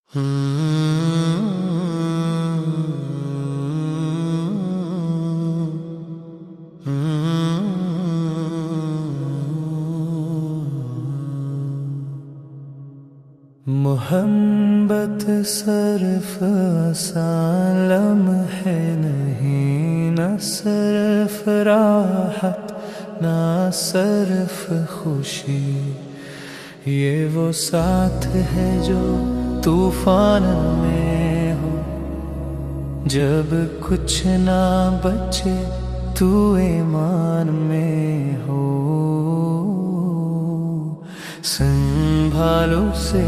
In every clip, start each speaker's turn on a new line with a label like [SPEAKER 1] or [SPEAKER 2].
[SPEAKER 1] محبت صرف آسان لمحے نہیں، نہ صرف راحت نہ صرف خوشی، یہ وہ ساتھ ہے جو طوفان میں ہو، جب کچھ نہ بچے تو ایمان میں ہو، سنبھالو سے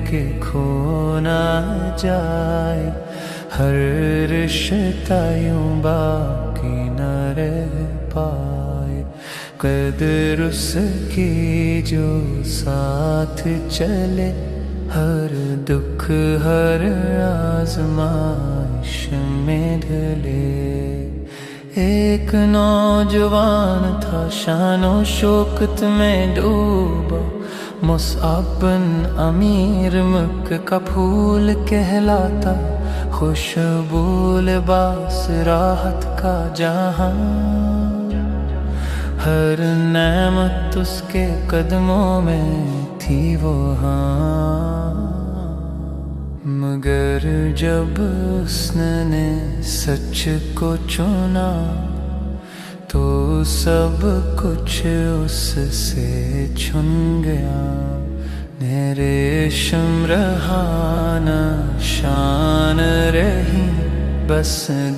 [SPEAKER 1] کہ کھو نہ جائے، ہر رشتہ یوں باقی نہ رہ پائے، قدر اس کی جو ساتھ چلے، ہر دکھ ہر آزمائش میں ڈھلے۔ ایک نوجوان تھا شان و شوکت میں ڈوبا، مصعب بن امیر مکہ کا پھول کہلاتا، خوشبو لباس راحت کا جہاں، ہر نعمت اس کے قدموں میں تھی وہاں، مگر جب اس نے سچ کو چنا تو سب کچھ اس سے چھن گیا، نہ ریشم رہا نہ شان رہی، بس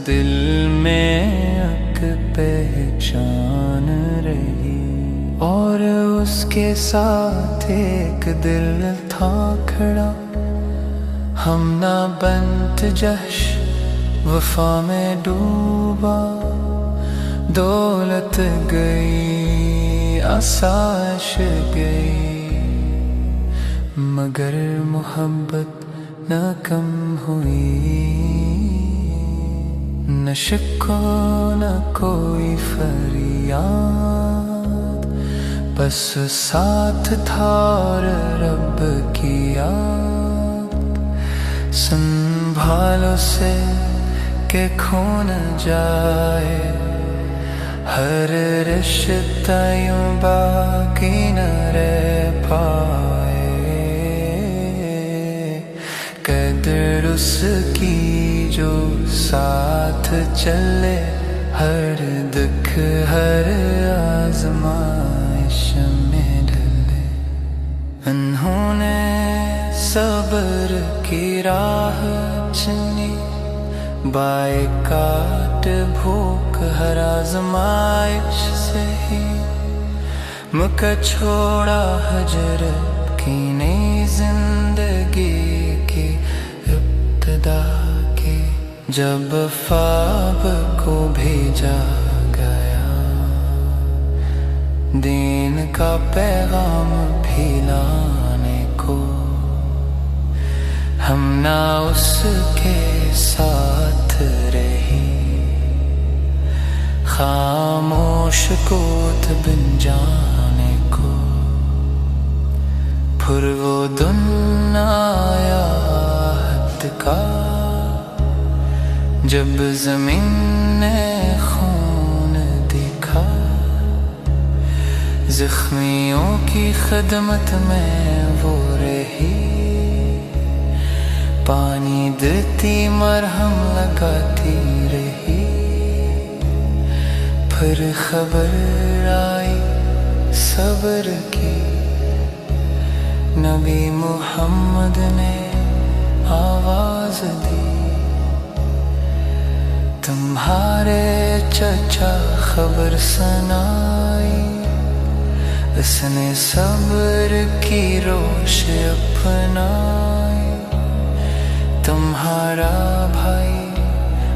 [SPEAKER 1] دل میں ایک پہچان رہی، اور اس کے ساتھ ایک دل تھا کھڑا، ہم نہ بنت جہش وفا میں ڈوبا، دولت گئی آسائش گئی، مگر محبت نہ کم ہوئی، نہ شک و نہ کوئی فریاد، بس ساتھ تھا اور رب کی یاد، سنبھالو سے کہ کھو نہ جائے، ہر رشتہ یوں باقی نہ رہ پائے، قدر اس کی جو ساتھ چلے، ہر دکھ ہر آزمائش میں ڈھلے۔ انہوں نے صبر کی راہ چنی، بائیکاٹ بھوک ہر آزمائش سے ہی، مکہ چھوڑا ہجرت کی نئی زندگی کی ابتدا کی، جب خواب کو بھیجا گیا، دین کا پیغام بھی لانے کو، ہم نہ اس کے ساتھ رہی، خاموش کوت بن جانے کو، پھر وہ دن آیا عہد کا، جب زمین نے خون دکھا، زخمیوں کی خدمت میں وہ رہی، پانی دیتی مرہم لگاتی رہی، پھر خبر آئی صبر کی، نبی محمد نے آواز دی، تمہارے چچا خبر سنائی، اس نے صبر کی روش اپنائی، تمہارا بھائی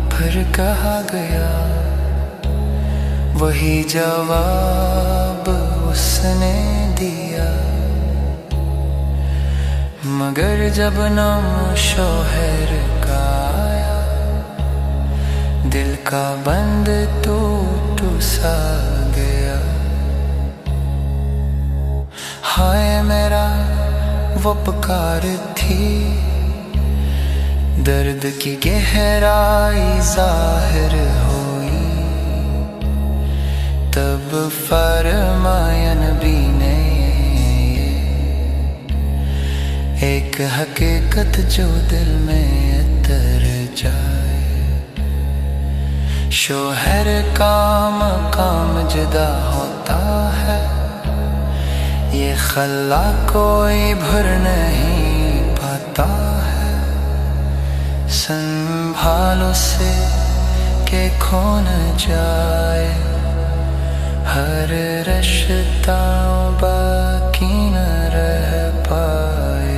[SPEAKER 1] پھر کہا گیا، وہی جواب اس نے دیا، مگر جب نام شوہر کا آیا، دل کا بند ٹوٹ سا گیا، ہائے میرا وہ پکار تھی، درد کی گہرائی ظاہر ہوئی، تب فرمایا نبی نے ایک حقیقت جو دل میں اتر جائے، شوہر کا مقام جدا ہوتا ہے، یہ خلا کوئی بھر نہیں پاتا ہے، سنبھال اسے کہ کھو نہ جائے، ہر رشتہ باقی نہ رہ پائے،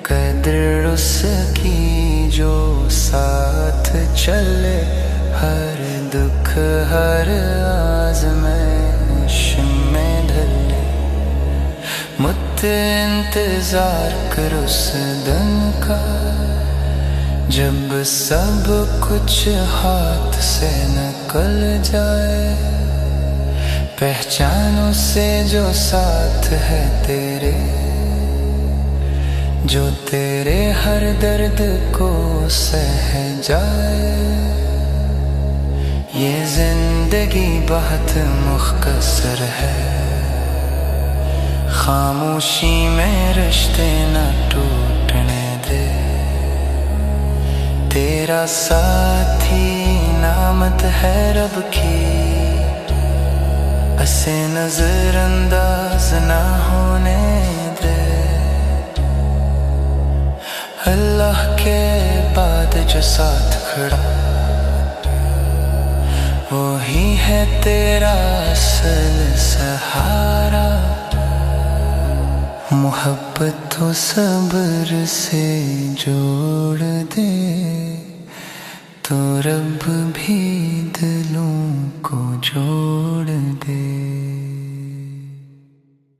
[SPEAKER 1] قدر اس کی جو ساتھ چلے، ہر دکھ ہر آزمائش میں ڈھلے، مت انتظار کر اس دن کا جب سب کچھ ہاتھ سے نکل جائے، پہچان اسے جو ساتھ ہے تیرے، جو تیرے ہر درد کو سہ جائے، یہ زندگی بہت مختصر ہے، خاموشی میں رشتے نہ ٹوٹنے دے، تیرا ساتھی نعمت ہے رب کی، اسے نظر انداز نہ ہونے دے، اللہ کے بعد جو ساتھ کھڑا وہی ہے تیرا اصل سہارا، محبت و صبر سے جوڑ دے تو رب بھی دلوں کو جوڑ دے۔